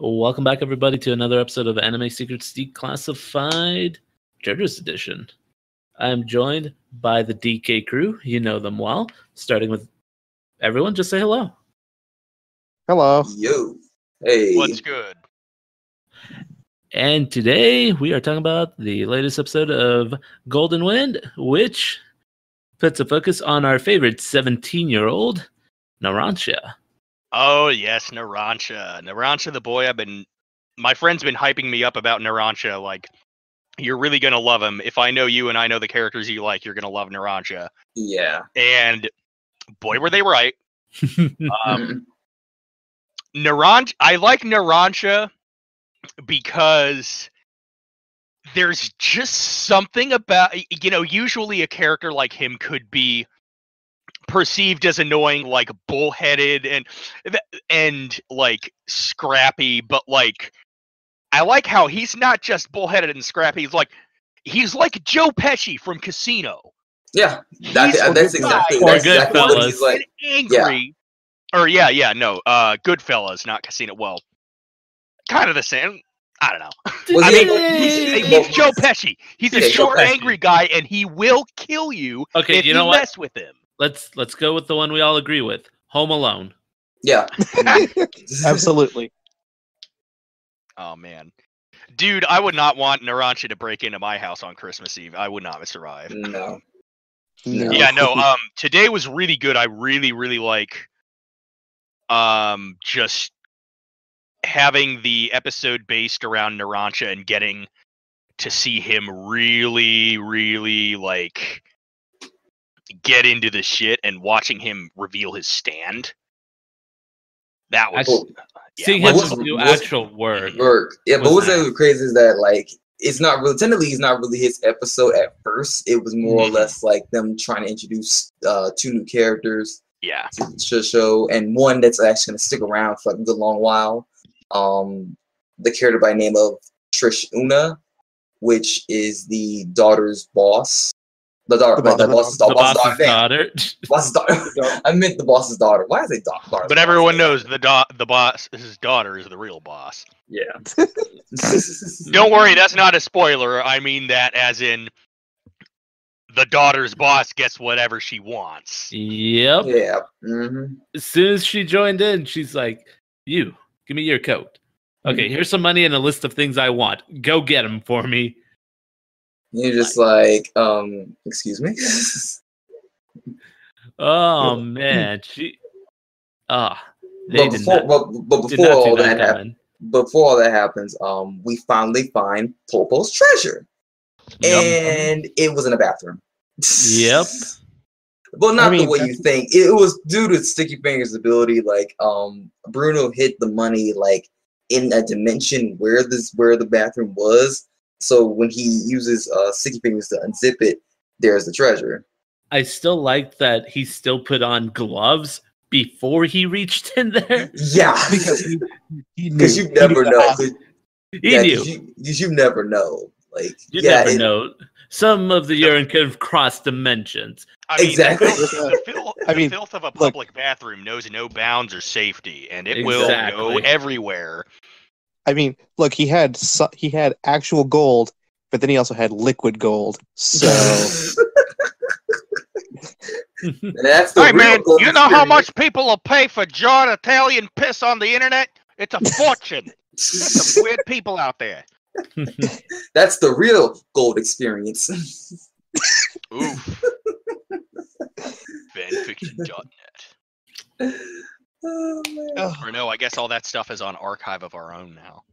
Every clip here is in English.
Welcome back, everybody, to another episode of Anime Secrets Declassified JoJo's Edition. I am joined by the DK crew. You know them well. Starting with everyone, just say hello. Hello. Yo. Hey. What's good? And today we are talking about the latest episode of Golden Wind, which puts a focus on our favorite 17-year-old, Narancia. Oh yes, Narancia. Narancia the boy. My friend's been hyping me up about Narancia, like, you're really gonna love him. If I know you and I know the characters you like, you're gonna love Narancia. Yeah. And boy, were they right. Narancia, I like Narancia because there's just something about, usually a character like him could be perceived as annoying, like bullheaded and like scrappy, but like I like how he's not just bullheaded and scrappy. He's like Joe Pesci from Casino. Yeah, that's exactly what he's like. Angry, yeah. Goodfellas, not Casino. Well, kind of the same. I don't know. He's Joe Pesci. He's a short, angry guy, and he will kill you if you mess with him. Let's go with the one we all agree with. Home Alone. Yeah. Absolutely. Oh man. Dude, I would not want Narancia to break into my house on Christmas Eve. I would not survive. No. Yeah, no, today was really good. I really like just having the episode based around Narancia and getting to see him really like get into the shit and watching him reveal his stand. That was seeing him do actual work. Yeah, but what's really crazy is that like it's not really his episode at first. It was more or less like them trying to introduce two new characters to the show, and one that's actually gonna stick around for a good long while. The character by the name of Trish Una, which is the daughter's boss. The boss's daughter. I meant the boss's daughter. Why is it daughter? But everyone knows the boss's daughter is the real boss. Yeah. Don't worry, that's not a spoiler. I mean that as in the daughter's boss gets whatever she wants. Yep. Yeah. As soon as she joined in, she's like, "You, give me your coat. Okay, here's some money and a list of things I want. Go get them for me." You're just like, excuse me? Oh, man. Before all that happens, we finally find Popo's treasure. And it was in a bathroom. Yep. Well, not the way you think. It was due to Sticky Fingers' ability. Like, Bruno hid the money, like, in a dimension where the bathroom was. So when he uses Sticky Fingers to unzip it, there's the treasure. I still like that he still put on gloves before he reached in there. Yeah, because you never know. He knew. You never know. Like you never know. Some of the urine could have crossed dimensions. Exactly. The filth of a public bathroom knows no bounds or safety, and it will go everywhere. I mean, look, he had actual gold, but then he also had liquid gold. So, that's the hey man, you know how much people will pay for jarred Italian piss on the internet? It's a fortune. There's some weird people out there. That's the real gold experience. Oof. Fanfiction.net. Or no, I guess all that stuff is on Archive of Our Own now.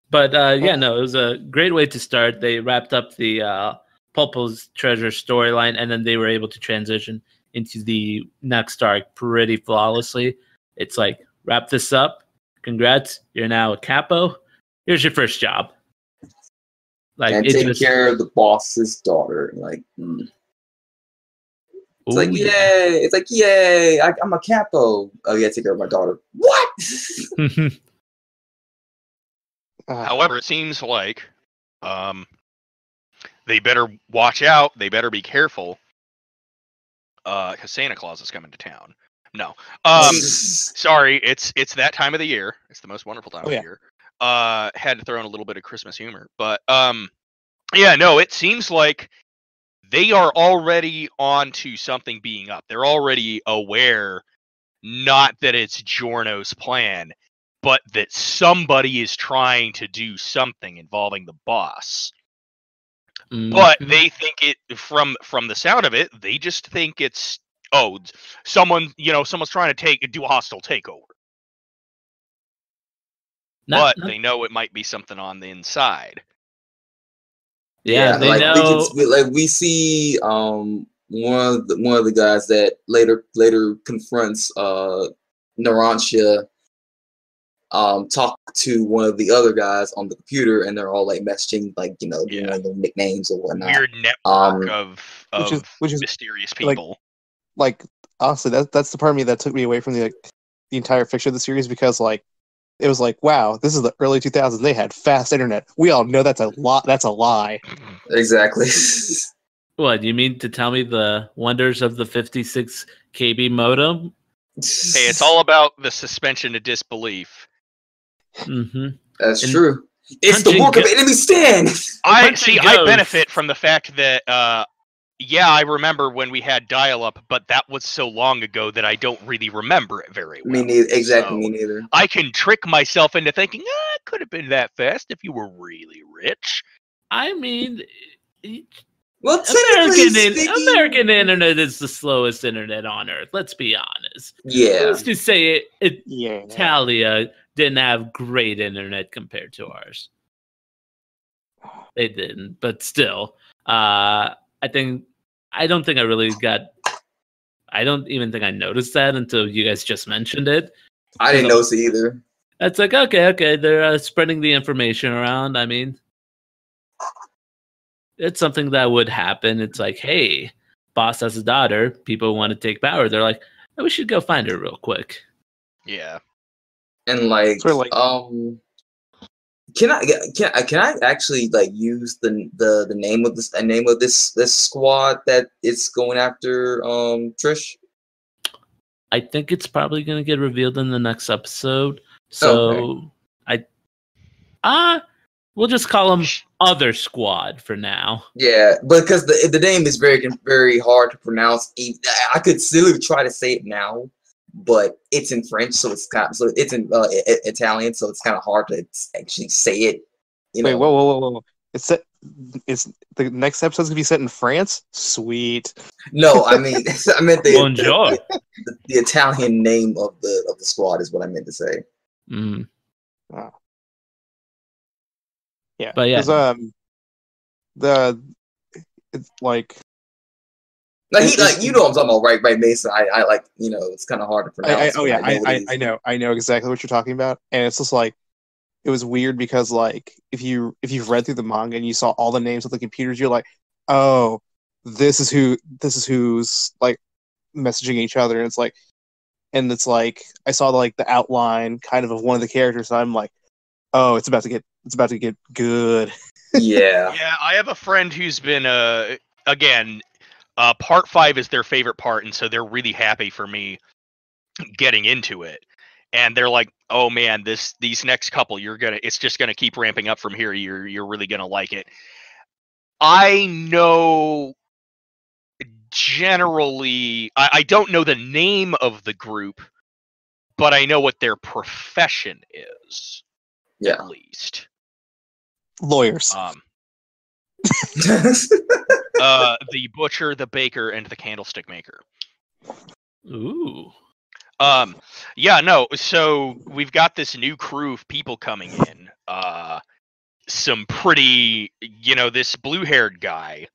But it was a great way to start. They wrapped up the Popo's treasure storyline, and then they were able to transition into the next arc pretty flawlessly. It's like, wrap this up. Congrats, you're now a capo. Here's your first job. Like, and take care of the boss's daughter. Like, It's like, yay! It's like, yay! I'm a capo. Oh, yeah, take care of my daughter. What? However, it seems like they better watch out. They better be careful because Santa Claus is coming to town. No. Sorry, it's that time of the year. It's the most wonderful time of the year. Had to throw in a little bit of Christmas humor, but yeah, no, it seems like they are already on to something being up. They're already aware, not that it's Giorno's plan, but that somebody is trying to do something involving the boss. But they think it, from the sound of it, they just think it's, someone's trying to do a hostile takeover. But they know it might be something on the inside. Yeah, they know. We see one of the guys that later confronts Narancia talk to one of the other guys on the computer, and they're all like messaging, like the nicknames or whatnot. Weird network of which is mysterious people. Like honestly, that's the part of me that took me away from the entire fiction of the series, because it was like, wow, this is the early 2000s. They had fast internet. We all know that's a lie. Exactly. What, you mean to tell me the wonders of the 56 KB modem? Hey, it's all about the suspension of disbelief. That's true. It's the work of enemy stand. I benefit from the fact that I remember when we had dial-up, but that was so long ago that I don't really remember it very well. Me neither. Exactly, me neither. I can trick myself into thinking, it could have been that fast if you were really rich. I mean, well, American internet is the slowest internet on Earth. Let's be honest. Yeah. Let's just say Italia didn't have great internet compared to ours. They didn't, but still, I don't even think I noticed that until you guys just mentioned it. I didn't notice it either. It's like, okay, they're spreading the information around. I mean, it's something that would happen. It's like, hey, boss has a daughter. People want to take power. They're like, we should go find her real quick. Yeah. And can I actually use the name of this squad that is going after Trish? I think it's probably going to get revealed in the next episode. So we'll just call them Other Squad for now. Yeah, because the name is very, very hard to pronounce. I could still try to say it now, but it's in French, so it's in Italian, so it's kind of hard to actually say it. Wait, whoa! It's the next episode's gonna be set in France. Sweet. No, I meant the Italian name of the squad is what I meant to say. Wow. Yeah, but yeah, it's like. You know what I'm talking about, right, Mason? I it's kind of hard to pronounce. I know exactly what you're talking about, and it's just like, it was weird because if you've read through the manga and you saw all the names of the computers, you're like, oh, this is who's messaging each other, and it's like I saw the outline kind of one of the characters, and I'm like, oh, it's about to get good. Yeah. Yeah, I have a friend who's been again. Part 5 is their favorite part, and so they're really happy for me getting into it. And they're like, "Oh man, these next couple, it's just gonna keep ramping up from here. You're really gonna like it." I know generally, I don't know the name of the group, but I know what their profession is. Yeah. At least lawyers. The butcher, the baker, and the candlestick maker. Ooh. Yeah, no, so we've got this new crew of people coming in. Some pretty, this blue-haired guy.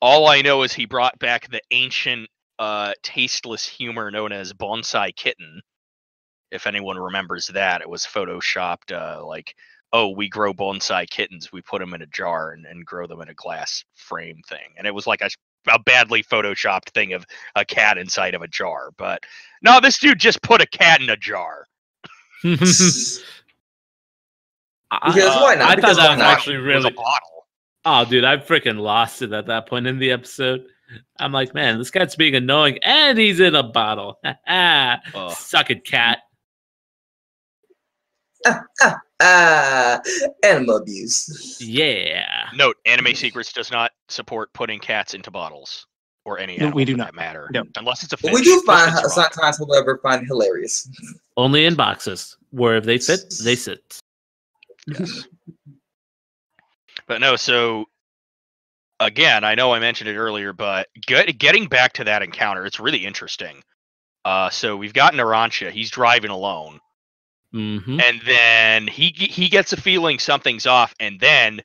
All I know is he brought back the ancient, tasteless humor known as Bonsai Kitten. If anyone remembers that, it was photoshopped, we grow bonsai kittens. We put them in a jar and grow them in a glass frame thing. And it was like a badly photoshopped thing of a cat inside of a jar. But no, this dude just put a cat in a jar. Because why not? I thought that was actually really a bottle. Oh, dude, I freaking lost it at that point in the episode. I'm like, man, this cat's being annoying, and he's in a bottle. Suck it, cat. Animal abuse. Yeah. Note: Anime Secrets does not support putting cats into bottles or any animal we do for not. that matter. No. Unless it's a But fish. we do Most find fish survive. sometimes, however, find hilarious. Only in boxes. Where if they fit, they sit. Yes. But no, so again, I know I mentioned it earlier, but getting back to that encounter, it's really interesting. So we've got Narancia. He's driving alone. Mm-hmm. And then he gets a feeling something's off, and then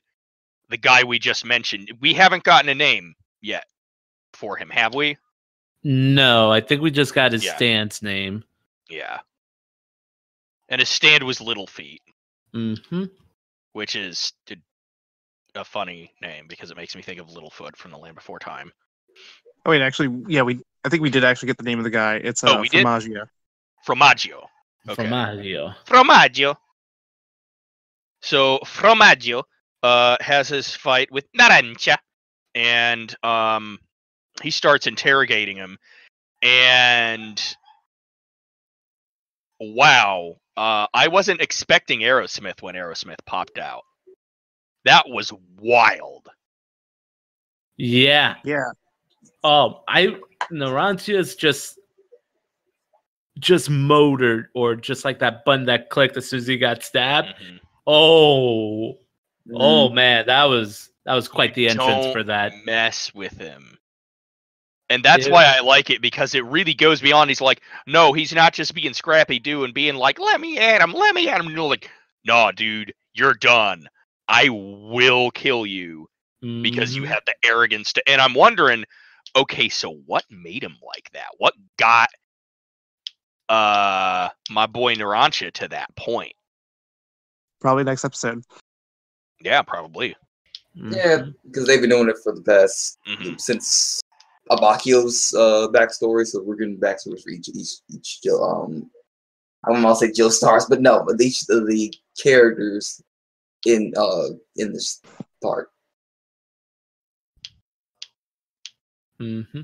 the guy we just mentioned, we haven't gotten a name yet for him, have we? No, I think we just got his Yeah. stand's name. Yeah. And his stand was Little Feet, Mm-hmm. which is a funny name because it makes me think of Littlefoot from The Land Before Time. Oh wait, actually, yeah, I think we did actually get the name of the guy. It's we did? Formaggio. Fromaggio. Okay. Formaggio. So Fromaggio has his fight with Narancia, and he starts interrogating him, and wow, I wasn't expecting Aerosmith when Aerosmith popped out. That was wild. Yeah. Yeah. Oh, Narancia's just motored, or just like that button that clicked as soon as he got stabbed. Mm-hmm. Oh man, that was quite the entrance Don't for that. mess with him. And that's why I like it, because it really goes beyond. He's like, no, he's not just being scrappy dude and being like, let me at him. And you're like, nah, dude, you're done. I will kill you because you have the arrogance to. And I'm wondering, okay, so what made him like that? What got my boy Narancia to that point? Probably next episode. Yeah, probably. Yeah, because they've been doing it for the past since Abakio's backstory. So we're getting backstories for each I don't want to say Jill stars, but no, but each of the characters in this part. Mm-hmm.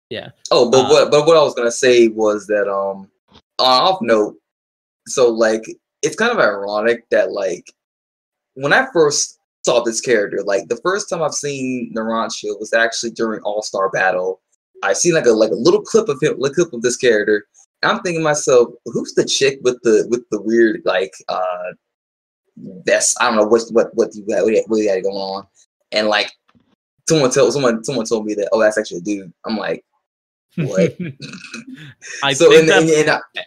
Yeah. Oh, but what I was gonna say was that on off note, so like it's kind of ironic that like when I first saw this character, like the first time I've seen Narancia was actually during All-Star Battle. I seen like a little clip of him, little clip of this character. And I'm thinking to myself, who's the chick with the weird like vest? I don't know what you had going on. And like someone told me that, oh, that's actually a dude. I'm like, what? And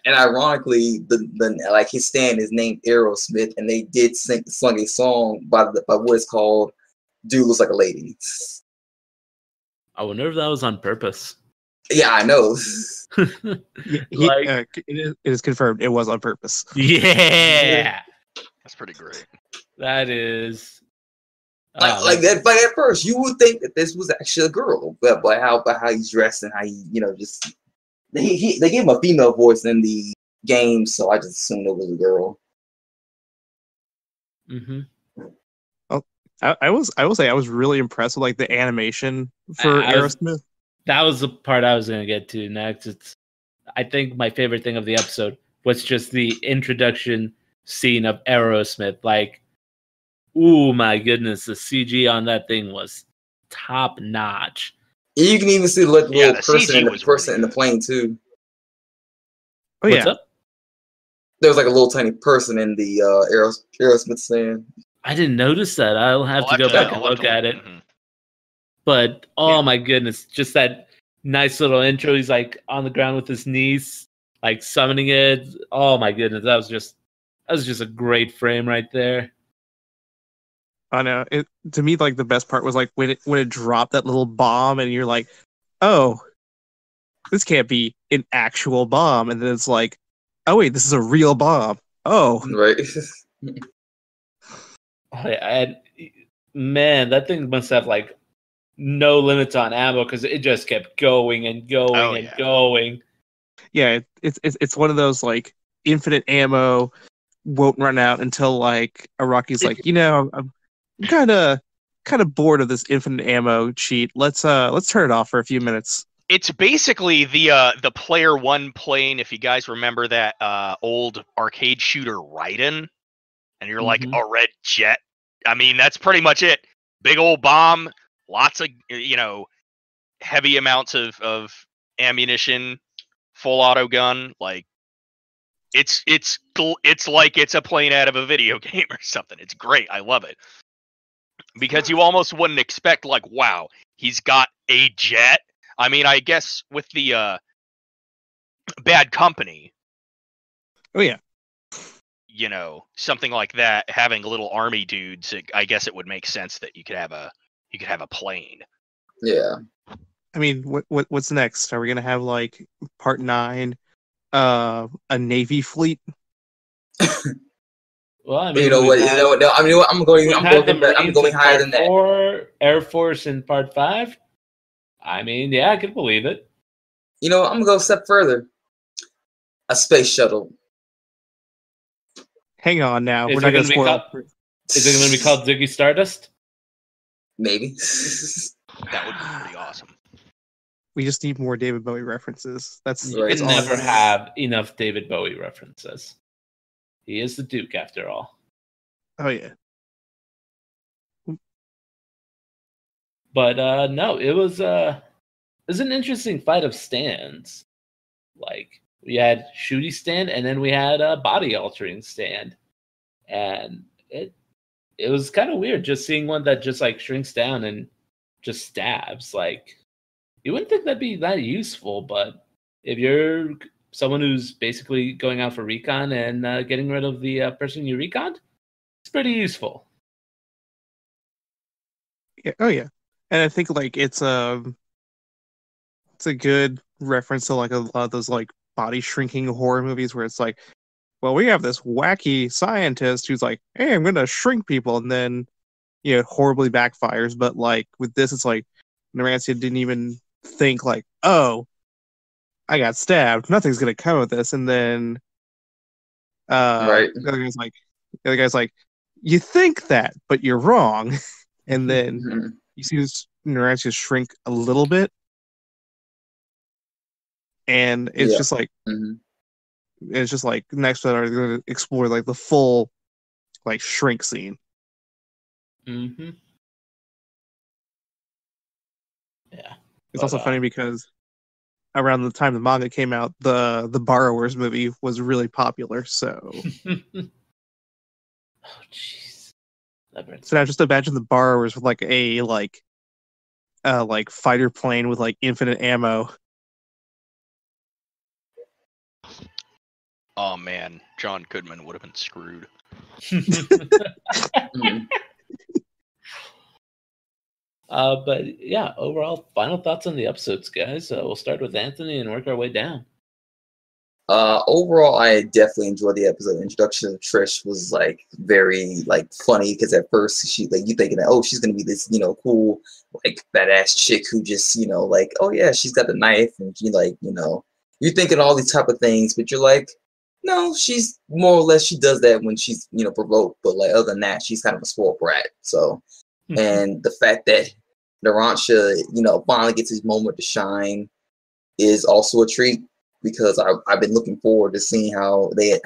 ironically, the like his stand is named Aerosmith, and they did sung a song by what is called "Dude Looks Like a Lady." I wonder if that was on purpose. Yeah, I know. It is confirmed. It was on purpose. Yeah, that's pretty great. That is. Like that. But at first, you would think that this was actually a girl, but by how he's dressed and how he, just they gave him a female voice in the game, so I just assumed it was a girl. Mm-hmm. Well, I will say I was really impressed with like the animation for Aerosmith. That was the part I was going to get to next. I think my favorite thing of the episode was just the introduction scene of Aerosmith. Like, ooh, my goodness, the CG on that thing was top notch. You can even see the little person in the plane too. Oh yeah. What's up? There was like a little tiny person in the Aerosmith stand. I didn't notice that. I'll have to go back and look at it. Mm-hmm. But my goodness, just that nice little intro. He's like on the ground with his knees, like summoning it. Oh my goodness, that was just a great frame right there. I know. To me, like the best part was like when it dropped that little bomb, and you're like, oh, this can't be an actual bomb, and then it's like, oh wait, this is a real bomb. Oh, right. And man, that thing must have like no limits on ammo because it just kept going and going going. Yeah, it's one of those like infinite ammo won't run out until like Araki's like, I'm kind of kind of bored of this infinite ammo cheat. Let's turn it off for a few minutes. It's basically the Player One plane, if you guys remember that old arcade shooter Raiden, and you're like a red jet. I mean, that's pretty much it. Big old bomb, lots of heavy amounts of ammunition, full auto gun. Like it's like it's a plane out of a video game or something. It's great. I love it because you almost wouldn't expect like, wow, he's got a jet. I mean, I guess with the Bad Company. Oh yeah. Something like that, having little army dudes, I guess it would make sense that you could have a plane. Yeah. I mean, what's next? Are we gonna have like part 9, a Navy fleet? Well, I mean, you know what? No, I mean, I'm going higher than that. 4, Air Force in part 5. I mean, yeah, I can believe it. I'm gonna go a step further. A space shuttle. Hang on now. Is it going to be called Ziggy Stardust? Maybe. That would be pretty awesome. We just need more David Bowie references. You can never have enough David Bowie references. He is the Duke, after all. Oh yeah. But no, it was an interesting fight of stands. Like, we had shooty stand, and then we had a body altering stand, and it was kind of weird just seeing one that just like shrinks down and just stabs. Like, you wouldn't think that'd be that useful, but if you're someone who's basically going out for recon and getting rid of the person you reconned, it's pretty useful. Yeah. Oh yeah, and I think like it's a good reference to like a lot of those like body shrinking horror movies where it's like, well, we have this wacky scientist who's like, hey, I'm gonna shrink people, and then it horribly backfires. But like with this, it's like Narancia didn't even think like, oh, I got stabbed, nothing's gonna come of this, and then right. the other guy's like, you think that, but you're wrong. And then you see this Narancia shrink a little bit, and it's just like it's just like next to that are going to explore like the full like shrink scene. Yeah. It's also funny because around the time the manga came out, the Borrowers movie was really popular. So, oh jeez. So now just imagine the Borrowers with like a fighter plane with like infinite ammo. Oh man, John Goodman would have been screwed. But yeah, overall, final thoughts on the episodes, guys. We'll start with Anthony and work our way down. Overall, I definitely enjoyed the episode. The introduction of Trish was like very like funny because at first she like you thinking that, oh, she's gonna be this cool like badass chick who just like, oh yeah, she's got the knife, and she like you're thinking all these type of things, but you're like, no, she's more or less, she does that when she's provoked, but like other than that, she's kind of a spoiled brat. So and the fact that Narancia finally gets his moment to shine is also a treat, because I've been looking forward to seeing how they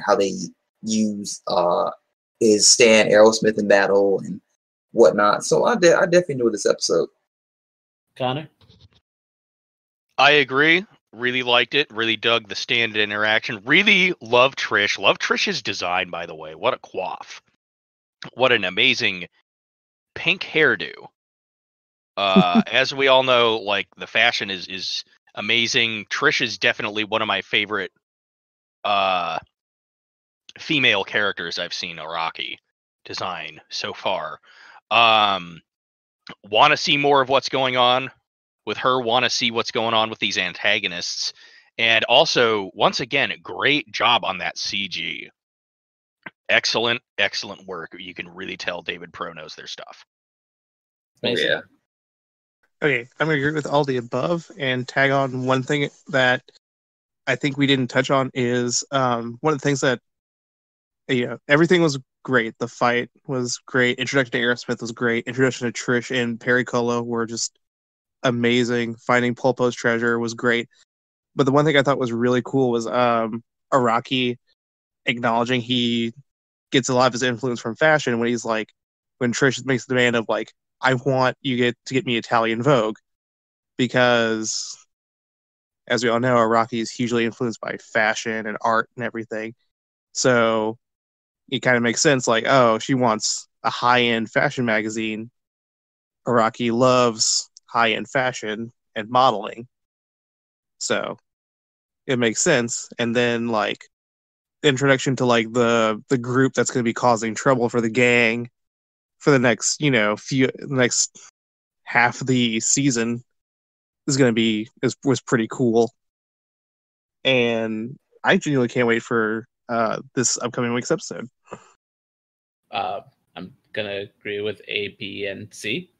use his Stan Aerosmith in battle and whatnot. So I definitely enjoyed this episode. Connor? I agree. Really liked it. Really dug the stand interaction. Really love Trish. Love Trish's design, by the way. What a coif. What an amazing pink hairdo. As we all know, like, the fashion is amazing. Trish is definitely one of my favorite female characters I've seen Araki design so far. Want to see more of what's going on with her, want to see what's going on with these antagonists. And also, once again, great job on that CG. Excellent work. You can really tell David Pro knows their stuff. Amazing. Yeah. Okay, I'm going to agree with all the above and tag on one thing that I think we didn't touch on is one of the things that everything was great. The fight was great. Introduction to Aerosmith was great. Introduction to Trish and Pericolo were just amazing. Finding Pulpo's treasure was great. But the one thing I thought was really cool was Araki acknowledging he gets a lot of his influence from fashion when he's like, when Trish makes the demand of like, I want you to get me Italian Vogue, because as we all know, Araki is hugely influenced by fashion and art and everything. So it kind of makes sense, like, oh, she wants a high-end fashion magazine. Araki loves high-end fashion and modeling. So it makes sense. And then, like, introduction to, like, the group that's going to be causing trouble for the gang for the next, next half of the season was pretty cool. And I genuinely can't wait for this upcoming week's episode. I'm gonna agree with A, B, and C.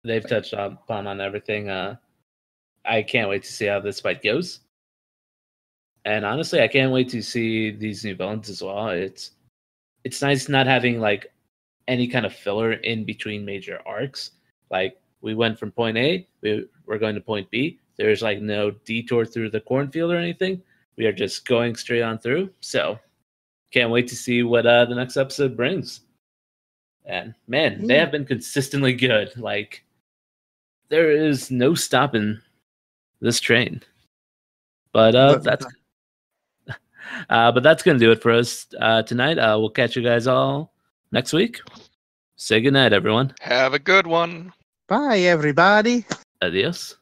They've touched upon everything. I can't wait to see how this fight goes. And honestly, I can't wait to see these new villains as well. It's nice not having like any kind of filler in between major arcs. Like, we went from point A, we're going to point B. There's like no detour through the cornfield or anything. We are just going straight on through. So can't wait to see what the next episode brings. And man, they have been consistently good. Like, there is no stopping this train. But that's gonna do it for us tonight. We'll catch you guys all next week. Say goodnight, everyone. Have a good one. Bye, everybody. Adios.